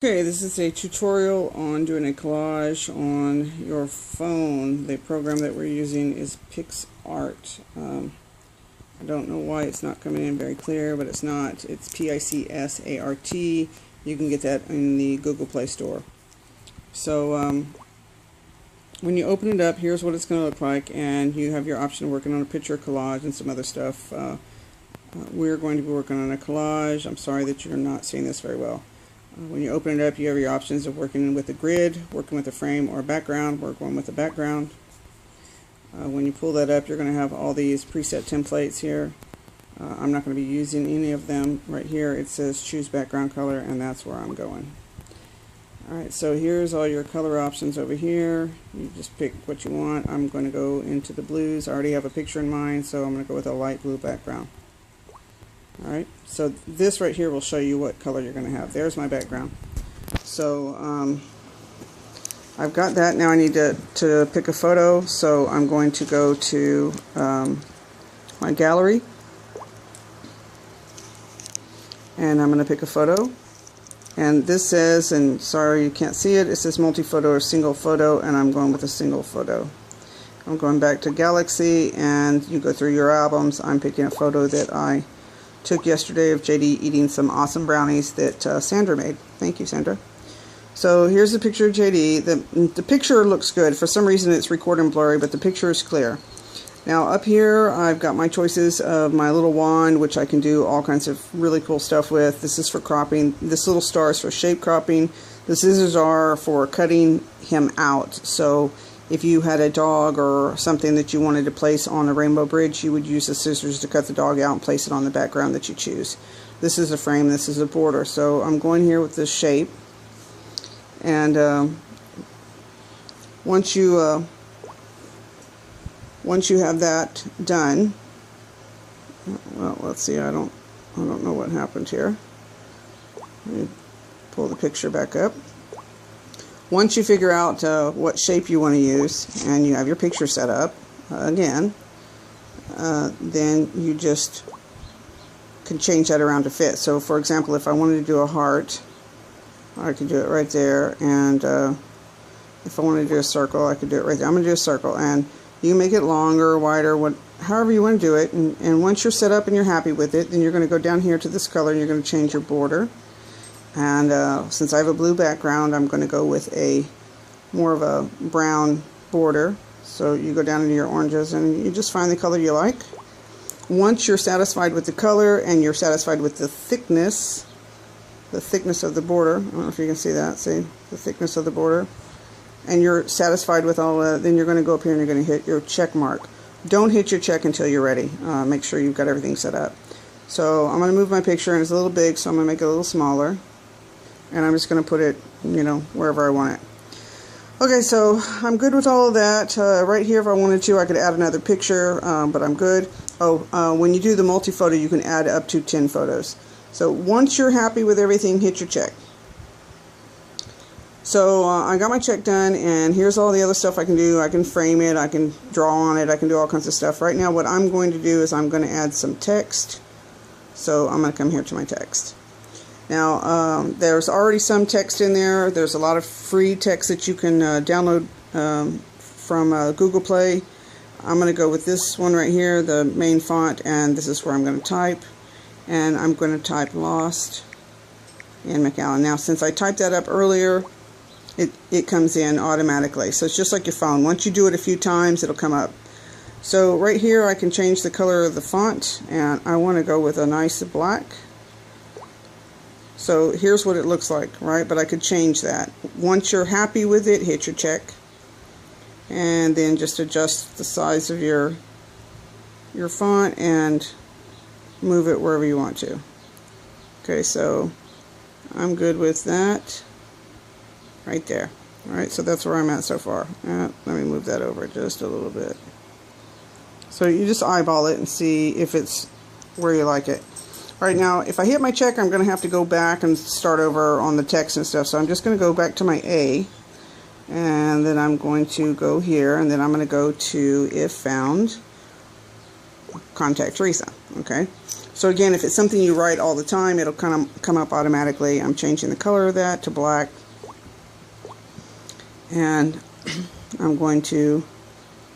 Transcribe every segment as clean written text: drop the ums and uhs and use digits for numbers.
Okay, this is a tutorial on doing a collage on your phone. The program that we're using is PicsArt. I don't know why it's not coming in very clear, but it's not. It's PicsArt. You can get that in the Google Play Store. So when you open it up, here's what it's going to look like, and you have your option of working on a picture, collage, and some other stuff. We're going to be working on a collage. I'm sorry that you're not seeing this very well. When you open it up, you have your options of working with a grid, working with a frame or a background, working with a background. When you pull that up, you're going to have all these preset templates here. I'm not going to be using any of them. Right here it says choose background color, and that's where I'm going. Alright, so here's all your color options over here. You just pick what you want. I'm going to go into the blues. I already have a picture in mind, so I'm going to go with a light blue background. Alright, so this right here will show you what color you're going to have. There's my background. So I've got that. Now I need to pick a photo, so I'm going to go to my gallery, and I'm going to pick a photo. And this says, and sorry you can't see it, it says multi-photo or single photo, and I'm going with a single photo. I'm going back to Galaxy, and you go through your albums. I'm picking a photo that I took yesterday of JD eating some awesome brownies that Sandra made. Thank you, Sandra. So here's a picture of JD. The picture looks good. For some reason it's recording blurry, but the picture is clear. Now up here I've got my choices of my little wand, which I can do all kinds of really cool stuff with. This is for cropping. This little star is for shape cropping. The scissors are for cutting him out. So if you had a dog or something that you wanted to place on a rainbow bridge, you would use the scissors to cut the dog out and place it on the background that you choose. This is a frame, this is a border. So I'm going here with this shape, and once you have that done, well, let's see. I don't know what happened here. Let me pull the picture back up. Once you figure out what shape you want to use, and you have your picture set up, again, then you just can change that around to fit. So for example, if I wanted to do a heart, I could do it right there, and if I wanted to do a circle, I could do it right there. I'm going to do a circle, and you can make it longer, wider, however you want to do it. And once you're set up and you're happy with it, then you're going to go down here to this color, and you're going to change your border. And since I have a blue background, I'm going to go with a more of a brown border. So you go down into your oranges and you just find the color you like. Once you're satisfied with the color and you're satisfied with the thickness of the border, I don't know if you can see that, see the thickness of the border, and you're satisfied with all that, then you're going to go up here and you're going to hit your check mark. Don't hit your check until you're ready. Make sure you've got everything set up. So I'm going to move my picture, and it's a little big, so I'm going to make it a little smaller. And I'm just going to put it, wherever I want it. Okay, so I'm good with all of that. Right here, if I wanted to, I could add another picture, but I'm good. When you do the multi-photo, you can add up to 10 photos. So once you're happy with everything, hit your check. So I got my check done, and here's all the other stuff I can do. I can frame it, I can draw on it, I can do all kinds of stuff. Right now, what I'm going to do is I'm going to add some text. So I'm going to come here to my text. Now, there's already some text in there. There's a lot of free text that you can download from Google Play. I'm going to go with this one right here, the main font, and this is where I'm going to type. And I'm going to type Lost in McAllen. Now, since I typed that up earlier, it comes in automatically. So it's just like your phone. Once you do it a few times, it'll come up. So right here, I can change the color of the font, and I want to go with a nice black. So here's what it looks like, right? But I could change that. Once you're happy with it, hit your check. And then just adjust the size of your font and move it wherever you want to. Okay, so I'm good with that right there. Alright, so that's where I'm at so far. Let me move that over just a little bit. So you just eyeball it and see if it's where you like it. Alright, now if I hit my check, I'm going to have to go back and start over on the text and stuff. So I'm just going to go back to my A, and then I'm going to go here, and then I'm going to go to If Found, Contact Teresa. Okay, So again, if it's something you write all the time, it'll kind of come up automatically. I'm changing the color of that to black. And I'm going to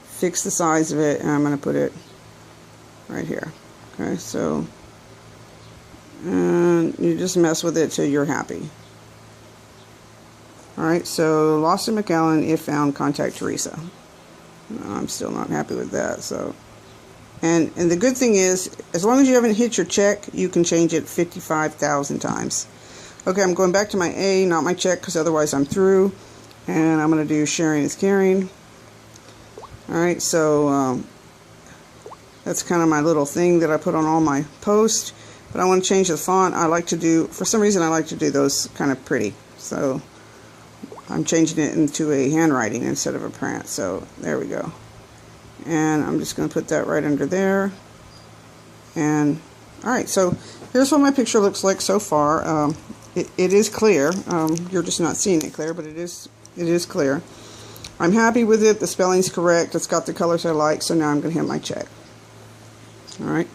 fix the size of it, and I'm going to put it right here. Okay, so and you just mess with it till you're happy. Alright, so lost in McAllen, if found, contact Teresa. No, I'm still not happy with that. So, and the good thing is, as long as you haven't hit your check, you can change it 55,000 times. Okay, I'm going back to my A, not my check, because otherwise I'm through. And I'm going to do sharing is caring. Alright, so that's kind of my little thing that I put on all my posts. But I want to change the font. I like to do, for some reason I like to do those kind of pretty. So I'm changing it into a handwriting instead of a print. So there we go. And I'm just going to put that right under there. And alright, so here's what my picture looks like so far. It is clear. You're just not seeing it clear, but it is clear. I'm happy with it. The spelling's correct. It's got the colors I like. So now I'm going to hit my check. Alright.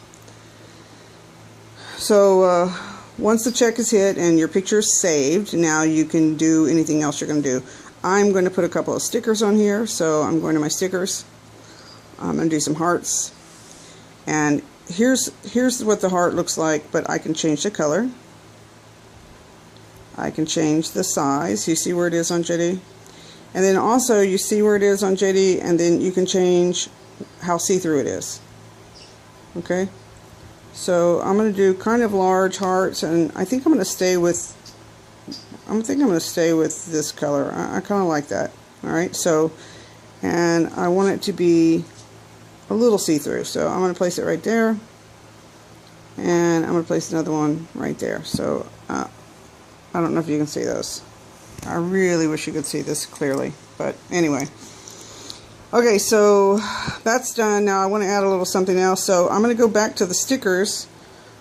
So once the check is hit and your picture is saved, now you can do anything else you're going to do. I'm going to put a couple of stickers on here, so I'm going to my stickers. I'm going to do some hearts. And here's what the heart looks like, but I can change the color. I can change the size. You see where it is on JD? And then also you see where it is on JD, and then you can change how see-through it is. Okay? So I'm going to do kind of large hearts, and I think I'm going to stay with this color. I kind of like that. Alright, so, and I want it to be a little see-through. So I'm going to place it right there, and I'm going to place another one right there. So I don't know if you can see those. I really wish you could see this clearly, but anyway. Okay, so that's done. Now I want to add a little something else. So I'm going to go back to the stickers.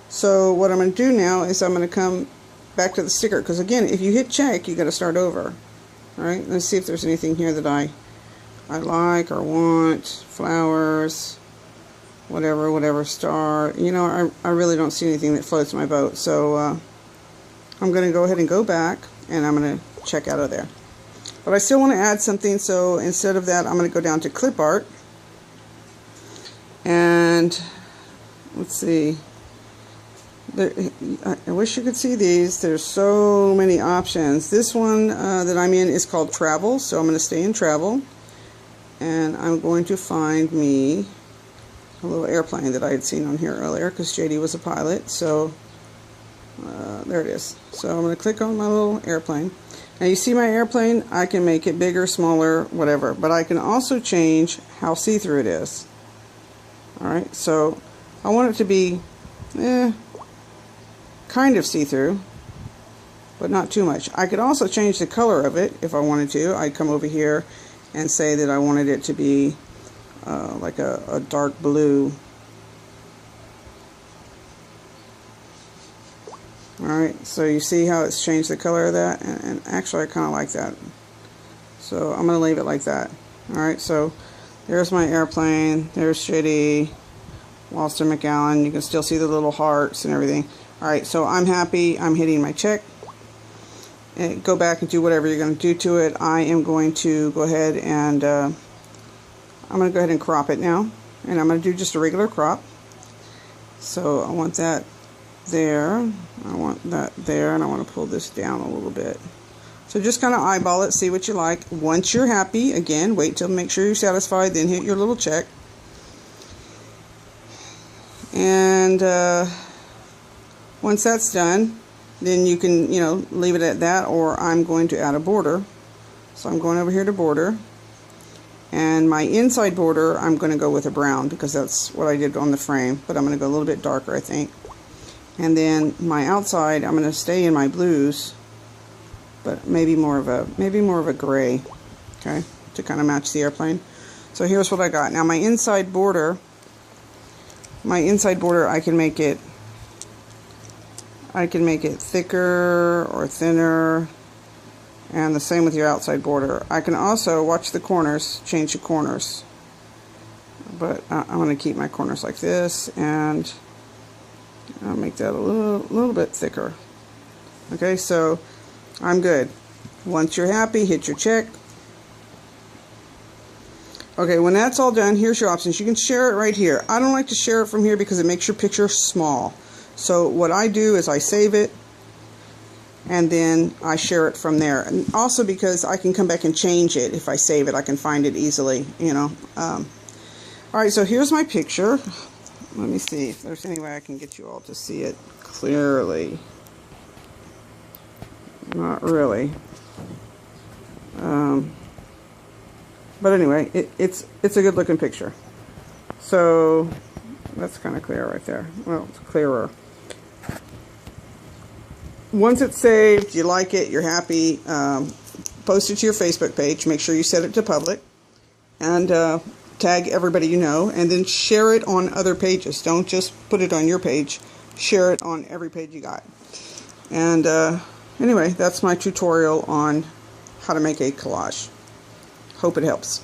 So what I'm going to do now is I'm going to come back to the sticker, because again, if you hit check, you got to start over. All right, let's see if there's anything here that I like or want. Flowers, whatever, star. You know, I really don't see anything that floats my boat. So I'm going to go ahead and go back, and I'm going to check out of there. But I still want to add something, so instead of that, I'm going to go down to clip art. And let's see. I wish you could see these. There's so many options. This one that I'm in is called travel, so I'm going to stay in travel. And I'm going to find me a little airplane that I had seen on here earlier, because JD was a pilot. So there it is. So I'm going to click on my little airplane. Now you see my airplane, I can make it bigger, smaller, whatever, but I can also change how see-through it is. Alright, so I want it to be kind of see-through, but not too much. I could also change the color of it if I wanted to. I'd come over here and say that I wanted it to be like a dark blue. Alright, so you see how it's changed the color of that, and actually I kind of like that. So I'm going to leave it like that. Alright, so there's my airplane, there's JD, Walter McAllen. You can still see the little hearts and everything. Alright, so I'm happy. I'm hitting my check. And go back and do whatever you're going to do to it. I am going to go ahead and crop it now. And I'm going to do just a regular crop. So I want that there, I want that there, and I want to pull this down a little bit. So just kind of eyeball it, see what you like. Once you're happy, again, wait till make sure you're satisfied, then hit your little check. And once that's done, then you can, you know, leave it at that, or I'm going to add a border. So I'm going over here to border, and my inside border I'm going to go with a brown, because that's what I did on the frame, but I'm going to go a little bit darker, I think. And then my outside, I'm going to stay in my blues, but maybe more of a gray, okay, to kind of match the airplane. So here's what I got. Now my inside border, I can make it thicker or thinner, and the same with your outside border. I can also watch the corners, change the corners, but I'm going to keep my corners like this, and I'll make that a little bit thicker. Okay, so I'm good. Once you're happy, hit your check. Okay, when that's all done, here's your options. You can share it right here. I don't like to share it from here because it makes your picture small. So what I do is I save it, and then I share it from there. And also because I can come back and change it. If I save it, I can find it easily, you know. Alright, so here's my picture. Let me see if there's any way I can get you all to see it clearly. Not really. But anyway, it's a good looking picture. So that's kind of clear right there. Well, it's clearer. Once it's saved, you like it, you're happy, post it to your Facebook page. Make sure you set it to public, and tag everybody you know, and then share it on other pages. Don't just put it on your page. Share it on every page you got. And anyway, that's my tutorial on how to make a collage. Hope it helps.